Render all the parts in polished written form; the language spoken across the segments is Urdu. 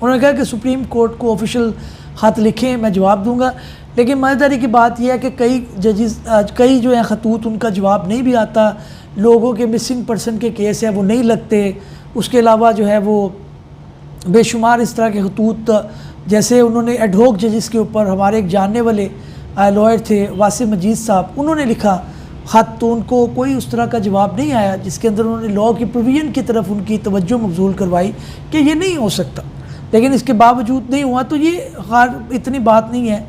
انہوں نے کہا کہ سپریم کورٹ کو آفیشیل خط لکھیں، میں جواب دوں گا. لیکن مزیداری کی بات یہ ہے کہ کئی جو ہیں خطوط ان کا جواب نہیں بھی آتا، لوگوں کے مسنگ پرسن کے کیس ہیں وہ نہیں لگتے. اس کے علاوہ جو ہے وہ بے شمار اس طرح کے خطوط، جیسے انہوں نے ایڈ ہوک ججز کے اوپر، ہمارے ایک جاننے والے لائر تھے واسم مجید صاحب، انہوں نے لکھا خط، تو ان کو کوئی اس طرح کا جواب نہیں آیا جس کے اندر انہوں نے لاء کی پروویژن کی طرف ان کی توجہ مبذول کروائی کہ یہ نہیں ہو سکتا. لیکن اس کے باوجود نہیں ہوا، تو یہ اتنی بات نہیں ہے.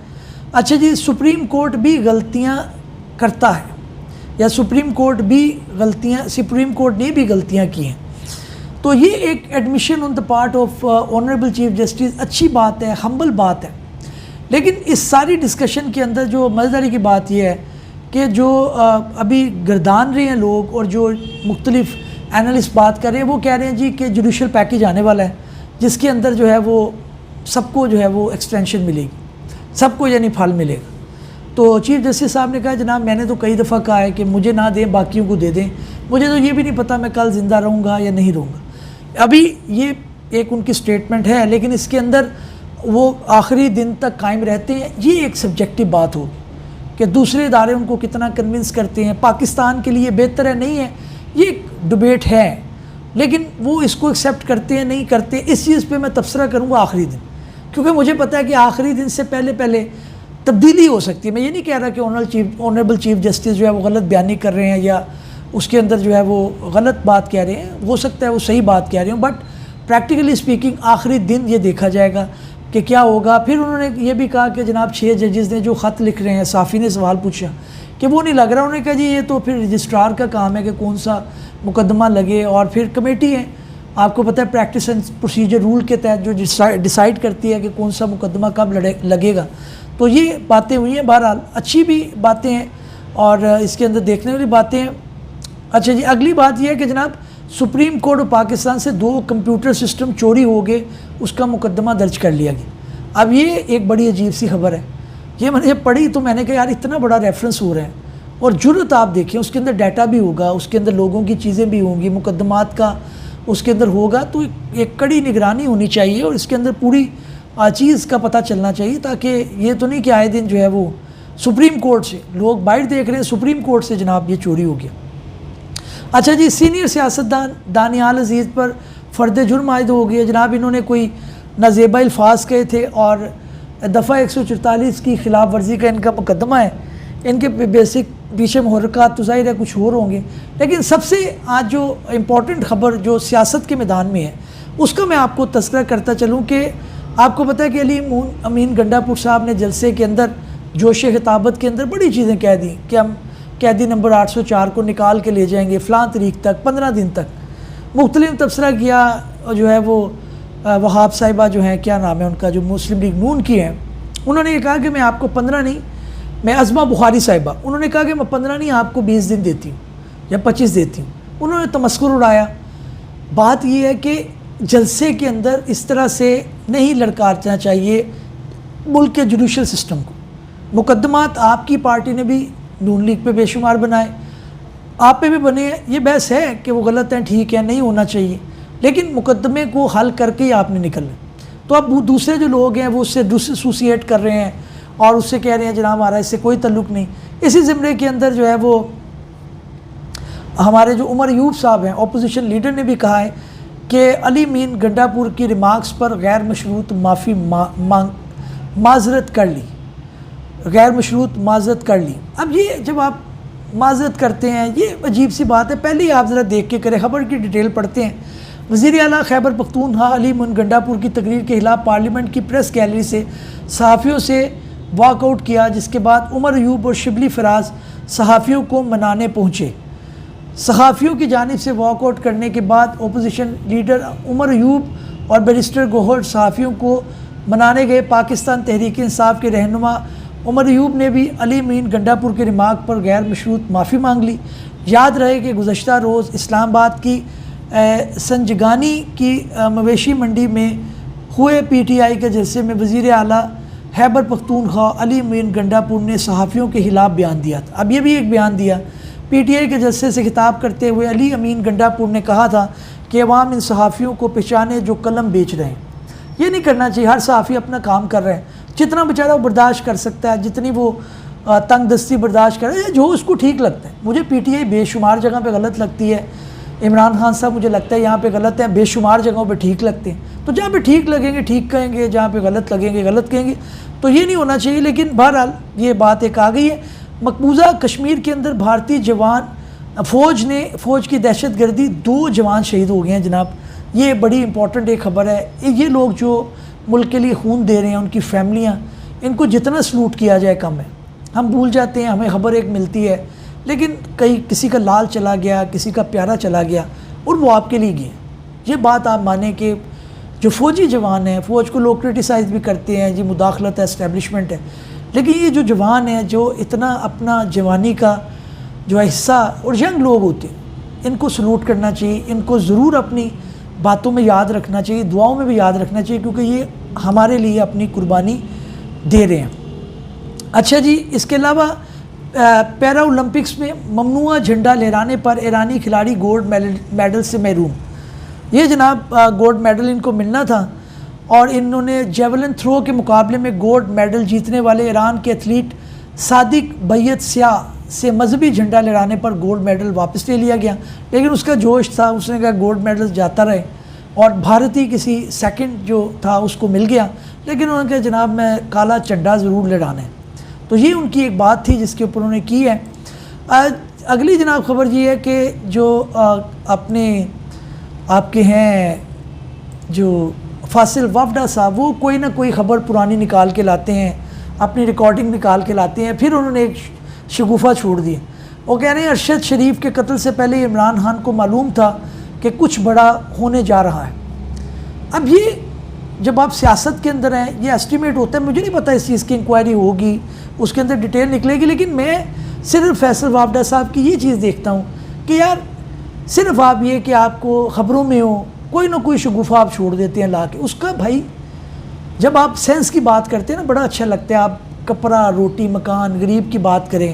اچھا جی، سپریم کورٹ بھی غلطیاں کرتا ہے، یا سپریم کورٹ نے بھی غلطیاں کی ہیں. تو یہ ایک admission on the part of honourable chief justice اچھی بات ہے، ہمبل بات ہے. لیکن اس ساری ڈسکشن کے اندر جو مزیداری کی بات یہ ہے کہ جو ابھی گردان رہے ہیں لوگ، اور جو مختلف اینالسٹ بات کر رہے ہیں، وہ کہہ رہے ہیں جی کہ جوڈیشل پیکیج آنے والا ہے جس کے اندر جو ہے وہ سب کو جو ہے وہ ایکسٹینشن ملے گی، سب کو یعنی پھل ملے گا. تو چیف جسٹس صاحب نے کہا جناب میں نے تو کئی دفعہ کہا ہے کہ مجھے نہ دیں باقیوں کو دے دیں، مجھے تو یہ بھی نہیں پتہ میں کل زندہ رہوں گا یا نہیں رہوں گا. ابھی یہ ایک ان کی سٹیٹمنٹ ہے، لیکن اس کے اندر وہ آخری دن تک قائم رہتے ہیں. یہ ایک سبجیکٹو بات ہوگی کہ دوسرے ادارے ان کو کتنا کنونس کرتے ہیں، پاکستان کے لیے بہتر ہے نہیں ہے، یہ ایک ڈبیٹ ہے. لیکن وہ اس کو ایکسیپٹ کرتے ہیں نہیں کرتے، اس چیز پہ میں تبصرہ کروں گا آخری دن، کیونکہ مجھے پتہ ہے کہ آخری دن سے پہلے تبدیلی ہو سکتی ہے. میں یہ نہیں کہہ رہا کہ آنریبل چیف جسٹس جو ہے وہ غلط بیانی کر رہے ہیں یا اس کے اندر جو ہے وہ غلط بات کہہ رہے ہیں، ہو سکتا ہے وہ صحیح بات کہہ رہے ہوں، بٹ پریکٹیکلی اسپیکنگ آخری دن یہ دیکھا جائے گا کہ کیا ہوگا. پھر انہوں نے یہ بھی کہا کہ جناب 6 ججز نے جو خط لکھ رہے ہیں، صحافی نے سوال پوچھا کہ وہ نہیں لگ رہا. انہوں نے کہا جی یہ تو پھر رجسٹرار کا کام ہے کہ کون سا مقدمہ لگے، اور پھر کمیٹی ہے، آپ کو پتہ ہے پریکٹس اینڈ پروسیجر رول کے تحت جو ڈیسائیڈ کرتی ہے کہ کون سا مقدمہ کب لگے گا. تو یہ باتیں ہوئی ہیں، بہرحال اچھی بھی باتیں ہیں اور اس کے اندر دیکھنے والی باتیں ہیں. اچھا جی، اگلی بات یہ ہے کہ جناب سپریم کورٹ آف پاکستان سے 2 کمپیوٹر سسٹم چوری ہو گئے، اس کا مقدمہ درج کر لیا گیا. اب یہ ایک بڑی عجیب سی خبر ہے. یہ میں نے جب پڑھی تو میں نے کہا یار اتنا بڑا ریفرنس ہو رہا ہے، اور جرت آپ دیکھیں، اس کے اندر ڈیٹا بھی ہوگا، اس کے اندر لوگوں کی چیزیں بھی ہوں گی، مقدمات کا اس کے اندر ہوگا. تو ایک کڑی نگرانی ہونی چاہیے اور اس کے اندر پوری چیز کا پتہ چلنا چاہیے، تاکہ یہ تو نہیں کہ آئے دن جو ہے وہ سپریم کورٹ سے لوگ باہر دیکھ رہے ہیں، سپریم کورٹ سے جناب یہ چوری ہو گیا. اچھا جی، سینئر سیاستدان دانیال عزیز پر فرد جرم عائد ہو گیا. جناب انہوں نے کوئی نازیبا الفاظ کہے تھے اور دفعہ 144 کی خلاف ورزی کا ان کا مقدمہ ہے. ان کے بیسک پیچھے محرکات تو ظاہر ہے کچھ اور ہوں گے، لیکن سب سے آج جو امپورٹنٹ خبر جو سیاست کے میدان میں ہے اس کا میں آپ کو تذکرہ کرتا چلوں کہ آپ کو پتہ ہے کہ علی امین گنڈا پور صاحب نے جلسے کے اندر جوش خطابت کے اندر بڑی چیزیں کہہ دیں کہ ہم قیدی نمبر 804 کو نکال کے لے جائیں گے فلاں تاریخ تک، 15 دن تک مختلف تبصرہ کیا. جو ہے وہ وہاب صاحبہ جو ہیں، کیا نام ہے ان کا، جو مسلم لیگ نون کی ہیں، انہوں نے یہ کہا کہ میں آپ کو 15 نہیں، میں عظمہ بخاری صاحبہ، انہوں نے کہا کہ میں 15 نہیں آپ کو 20 دن دیتی ہوں یا 25 دیتی ہوں. انہوں نے تمسخر اڑایا. بات یہ ہے کہ جلسے کے اندر اس طرح سے نہیں لڑکارنا چاہیے ملک کے جوڈیشل سسٹم کو. مقدمات آپ کی پارٹی نے بھی نون لیگ پہ بے شمار بنائے، آپ پہ بھی بنے ہیں. یہ بحث ہے کہ وہ غلط ہیں، ٹھیک ہے، نہیں ہونا چاہیے، لیکن مقدمے کو حل کر کے ہی آپ نے نکلنا. تو اب دوسرے جو لوگ ہیں وہ اس سے ڈسوسیٹ کر رہے ہیں اور اس سے کہہ رہے ہیں جناب ہمارا اس سے کوئی تعلق نہیں. اسی زمرے کے اندر جو ہے وہ ہمارے جو عمر ایوب صاحب ہیں اپوزیشن لیڈر نے بھی کہا ہے کہ علی امین گنڈا پور کی ریمارکس پر غیر مشروط معافی معذرت کر لی، غیر مشروط معذرت کر لی. اب یہ جب آپ معذرت کرتے ہیں یہ عجیب سی بات ہے. پہلے ہی آپ ذرا دیکھ کے کریں، خبر کی ڈیٹیل پڑھتے ہیں. وزیر اعلیٰ خیبر پختونخوا علی امین گنڈا پور کی تقریر کے خلاف پارلیمنٹ کی پریس گیلری سے صحافیوں سے واک آؤٹ کیا، جس کے بعد عمر ایوب اور شبلی فراز صحافیوں کو منانے پہنچے. صحافیوں کی جانب سے واک آؤٹ کرنے کے بعد اپوزیشن لیڈر عمر ایوب اور بیرسٹر گوہر صحافیوں کو منانے گئے. پاکستان تحریک انصاف کے رہنما عمر ایوب نے بھی علی امین گنڈا پور کے ریمارک پر غیر مشروط معافی مانگ لی. یاد رہے کہ گزشتہ روز اسلام آباد کی سنجگانی کی مویشی منڈی میں ہوئے پی ٹی آئی کے جلسے میں وزیر اعلیٰ خیبر پختونخوا علی امین گنڈا پور نے صحافیوں کے خلاف بیان دیا تھا. اب یہ بھی ایک بیان دیا. پی ٹی آئی کے جلسے سے خطاب کرتے ہوئے علی امین گنڈا پور نے کہا تھا کہ عوام ان صحافیوں کو پہچانے جو قلم بیچ رہے ہیں. یہ نہیں کرنا چاہیے. ہر صحافی اپنا کام کر رہے ہیں, جتنا بیچارہ وہ برداشت کر سکتا ہے, جتنی وہ تنگ دستی برداشت کر رہا ہے, جو اس کو ٹھیک لگتا ہے. مجھے پی ٹی آئی بے شمار جگہ پہ غلط لگتی ہے, عمران خان صاحب مجھے لگتا ہے یہاں پہ غلط ہیں, بے شمار جگہوں پہ ٹھیک لگتے ہیں. تو جہاں پہ ٹھیک لگیں گے ٹھیک کہیں گے, جہاں پہ غلط لگیں گے غلط کہیں گے, تو یہ نہیں ہونا چاہیے. لیکن بہرحال یہ بات ایک آ گئی ہے. مقبوضہ کشمیر کے اندر بھارتی جوان فوج کی دہشت گردی 2 جوان شہید ہو گئے ہیں جناب. یہ بڑی امپورٹنٹ ایک خبر ہے. یہ لوگ جو ملک کے لیے خون دے رہے ہیں, ان کی فیملیاں, ان کو جتنا سلوٹ کیا جائے کم ہے. ہم بھول جاتے ہیں, ہمیں خبر ایک ملتی ہے, لیکن کسی کا لال چلا گیا, کسی کا پیارا چلا گیا, اور وہ آپ کے لیے گئے. یہ بات آپ مانیں کہ جو فوجی جوان ہیں, فوج کو لوگ کرٹیسائز بھی کرتے ہیں, جی مداخلت ہے, اسٹیبلشمنٹ ہے, لیکن یہ جو جوان ہیں جو اتنا اپنا جوانی کا جو حصہ, اور ینگ لوگ ہوتے ہیں, ان کو سلوٹ کرنا چاہیے. ان کو ضرور اپنی باتوں میں یاد رکھنا چاہیے, دعاؤں میں بھی یاد رکھنا چاہیے, کیونکہ یہ ہمارے لیے اپنی قربانی دے رہے ہیں. اچھا جی, اس کے علاوہ پیرا اولمپکس میں ممنوعہ جھنڈا لہرانے پر ایرانی کھلاڑی گولڈ میڈل سے محروم. یہ جناب گولڈ میڈل ان کو ملنا تھا, اور انہوں نے جیولن تھرو کے مقابلے میں گولڈ میڈل جیتنے والے ایران کے ایتھلیٹ صادق بیت سیاہ سے مذہبی جھنڈا لہرانے پر گولڈ میڈل واپس لے لیا گیا. لیکن اس کا جوش تھا, اس نے کہا گولڈ میڈل جاتا رہے, اور بھارتی کسی سیکنڈ جو تھا اس کو مل گیا. لیکن انہوں نے کہا جناب میں کالا چنڈا ضرور لہرانا ہے. تو یہ ان کی ایک بات تھی جس کے اوپر انہوں نے کی ہے. اگلی جناب خبر یہ ہے کہ جو آپ کے ہیں جو فاصل وفدہ صاحب, وہ کوئی نہ کوئی خبر پرانی نکال کے لاتے ہیں, اپنی ریکارڈنگ نکال کے لاتے ہیں. پھر انہوں نے ایک شگوفہ چھوڑ دیا. وہ کہہ رہے ہیں ارشد شریف کے قتل سے پہلے عمران خان کو معلوم تھا کہ کچھ بڑا ہونے جا رہا ہے. اب یہ جب آپ سیاست کے اندر ہیں, یہ ایسٹیمیٹ ہوتا ہے. مجھے نہیں پتہ اس چیز کی انکوائری ہوگی, اس کے اندر ڈیٹیل نکلے گی, لیکن میں صرف فیصل وافدہ صاحب کی یہ چیز دیکھتا ہوں کہ یار صرف آپ یہ کہ آپ کو خبروں میں ہو کوئی نہ کوئی شگوفہ آپ چھوڑ دیتے ہیں لا کے. اس کا بھائی جب آپ سینس کی بات کرتے ہیں نا, بڑا اچھا لگتا ہے. آپ کپڑا, روٹی, مکان, غریب کی بات کریں,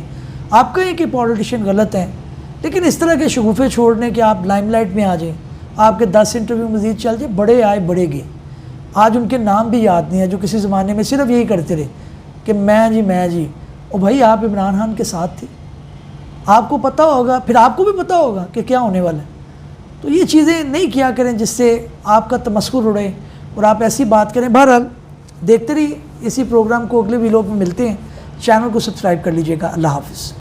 آپ کہیں کہ پولیٹیشین غلط ہیں, لیکن اس طرح کے شگوفے چھوڑنے کہ آپ لائم لائٹ میں آ جائیں, آپ کے 10 انٹرویو مزید چل جائیں, بڑے آئے بڑے گئے. آج ان کے نام بھی یاد نہیں ہے, جو کسی زمانے میں صرف یہی کرتے رہے کہ میں جی. اور بھائی آپ عمران خان کے ساتھ تھے, آپ کو پتہ ہوگا, پھر آپ کو بھی پتہ ہوگا کہ کیا ہونے والا ہے. تو یہ چیزیں نہیں کیا کریں جس سے آپ کا تمسخر اڑے اور آپ ایسی بات کریں. بہرحال دیکھتے رہیے اسی پروگرام کو, اگلے ویلوگ میں ملتے ہیں. چینل کو سبسکرائب کر لیجئے گا. اللہ حافظ.